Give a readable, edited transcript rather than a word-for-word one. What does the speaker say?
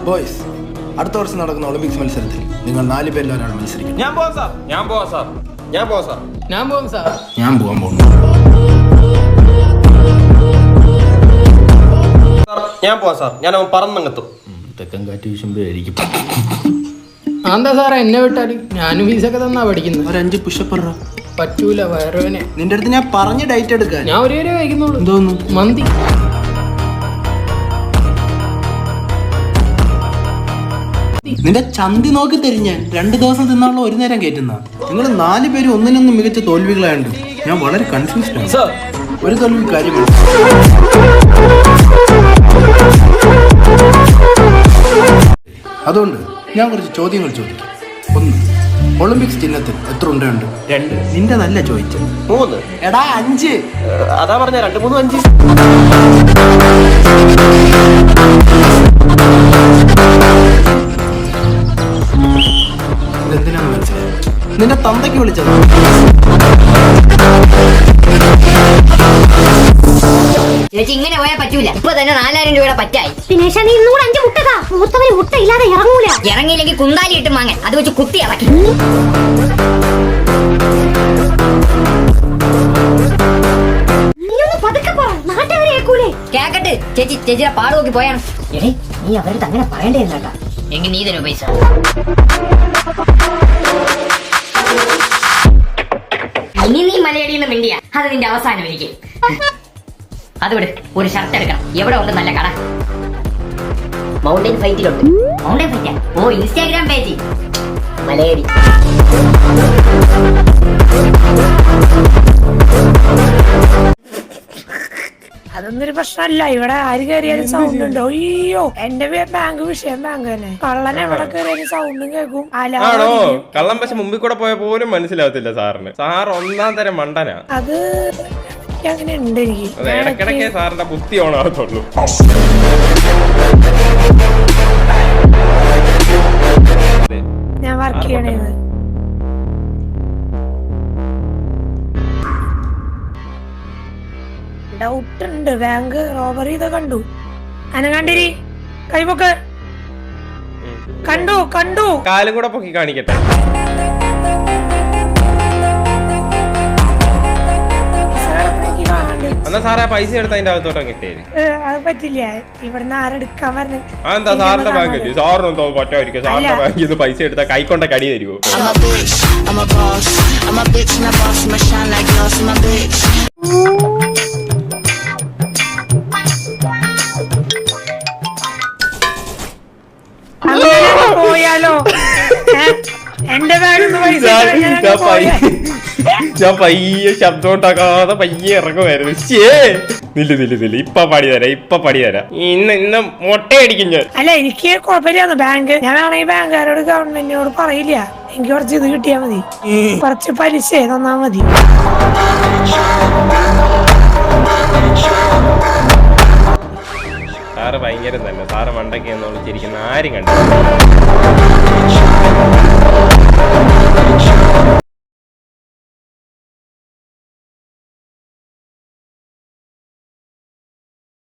Boys, അടുത്ത വർഷം നടക്കുന്ന ഒളിമ്പിക്സ് മത്സരത്തിൽ നിങ്ങൾ 4 പേരിൽ ഒരാളാണ് മത്സരിക്കുന്നത്. ഞാൻ പോവാം സാർ. ഞാൻ പോവാൻ പോകുന്നു. ഞാൻ പോവാം സാർ. ഞാൻ അവൻ പറന്നങ്ങെത്തും. തെക്കൻ കാറ്റ് വീശുമ്പോഴായിരിക്കും. എന്താ സാറേ എന്നെ വിട്ടാല്? ഞാനും ഫീസൊക്കെ തന്നാ പഠിക്കുന്നത്. ഒരു 5 പുഷപ്പ് പറ്റൂല, വയറുവേനെ. നിന്റെ അടുത്ത് ഞാൻ പറഞ്ഞ് ഡയറ്റ് എടുക്കാൻ. ഞാൻ ഒരേ കഴിക്കുന്നുള്ളൂ. എന്തോന്നു? മന്തി. നിന്റെ ചന്തി നോക്കി തരും ഞാൻ. 2 ദിവസം തിന്നാനുള്ള ഒരു നേരം കയറ്റുന്ന. നിങ്ങൾ 4 പേരും ഒന്നിനൊന്നും മികച്ച തോൽവികളായുണ്ട്. ഞാൻ വളരെ കൺഫ്യൂസ്ഡ് ആണ്. ഒരു തോൽവി കാര്യമാണ്. അതുകൊണ്ട് ഞാൻ കുറച്ച് ചോദ്യങ്ങൾ ചോദിക്കാം. 1. ഒളിമ്പിക്സ് ചിഹ്നത്തിൽ എത്ര ഉണ്ടുണ്ട്? 2. നിന്റെ നല്ല ചോദിച്ചു. 3. എടാ 5. അതാ പറഞ്ഞ 2, 3, 5. ഇതെന്തിനാന്ന് മനസ്സിലായി? നിന്റെ തന്തയ്ക്ക് വിളിച്ചത്. ചേച്ചി ഇങ്ങനെ പോയാൽ പറ്റൂല. ഇപ്പൊ തന്നെ 4000 രൂപയുടെ പറ്റായി. ദിനേശ നീ 5 മുട്ടതാ. മൂത്തവന് മുട്ട ഇല്ലാതെ ഇറങ്ങൂല. ഇറങ്ങിയില്ലെങ്കിൽ കുന്താലി ഇട്ട് വാങ്ങാൻ. അത് വെച്ച് കുത്തി ഇറക്കി. കേക്കട്ട് ചേച്ചി. ചേച്ചിയുടെ പാട് നോക്കി പോയാണ്. എടേ നീ അവരുടെ അങ്ങനെ പറയണ്ടേന്നല്ല. എങ്കിൽ നീ തരൂ പൈസ. ഇനി നീ മലയടിയെന്ന് മിണ്ടിയ അത് നിന്റെ അവസാനം എനിക്ക്. അതുകൊണ്ട് ഒരു ഷർട്ട് എടുക്കണം. എവിടെ ഉണ്ട് നല്ല കട? മൗണ്ടൻ ഫൈറ്റിലുണ്ട്. മൗണ്ടൻ ഫൈറ്റാ? ഓ, ഇൻസ്റ്റാഗ്രാം പേജ് മലയടി. അതൊന്നൊരു പ്രശ്നമല്ല. ഇവിടെ ആര് കയറിയാലും സൗണ്ട് ഉണ്ടോ? അയ്യോ, എന്റെ ബാങ്ക് വിഷയം ബാങ്ക് തന്നെ. കള്ളൻ എവിടെ കയറിയാലും സൗണ്ടും കേൾക്കും. ആണോ? കള്ളം പക്ഷെ മുമ്പിൽ കൂടെ പോയ പോലും മനസ്സിലാവത്തില്ല സാറിന്. സാർ 1ാം തരം മണ്ടനാ. അത് അങ്ങനെ ഉണ്ട് എനിക്ക്. ഇടക്കിടക്കേ സാറിന്റെ ബുദ്ധി ഓണാകത്തുള്ളൂ. ഞാൻ വർക്ക് ചെയ്യണേന്ന്. ഡൗട്ട് ഉണ്ട്. ബാങ്ക് റോബറി ചെയ്ത കണ്ടു. അനങ്ങാണ്ടിരി കൈപൊക്ക്. കണ്ടു. കാലും കൂടെ പൊക്കി കാണിക്കട്ടെ. എന്നാ സാറേ പൈസ എടുത്ത് അതിന്റെ അകത്തോട്ട് കിട്ടിയത്. അത് പറ്റില്ല. ഇവിടുന്ന് ആരെടുക്കാൻ പറഞ്ഞു? അതെന്താ സാറിന്റെ ബാങ്ക് അല്ലേ? സാറിനെന്തോ പറ്റായിരിക്കും. സാറിന്റെ ബാങ്കിൽ നിന്ന് പൈസ എടുത്താൽ കൈക്കൊണ്ട കടി തരുമോ? പോയാലോ? എന്റെ ഞാൻ പയ്യെ ശബ്ദം ഉണ്ടാക്കാതെ പയ്യെ ഇറങ്ങുമായിരുന്നു. നില്ല ഇപ്പൊ പടി തരാം. ഇന്ന് മുട്ടയടിക്കും ഞാൻ. അല്ല, എനിക്ക് കുഴപ്പമില്ലാന്ന് ബാങ്ക്. ഞാൻ വേണമെങ്കിൽ ബാങ്കുകാരോട് ഗവൺമെന്റിനോട് പറയില്ല. എനിക്ക് കുറച്ച് ഇത് കിട്ടിയാ മതി. കുറച്ച് പലിശ തന്നാ മതി. സാറ് ഭയങ്കര തന്നെ. സാറ് മണ്ടയ്ക്ക് എന്ന് വിളിച്ചിരിക്കുന്ന ആരും കണ്ടു.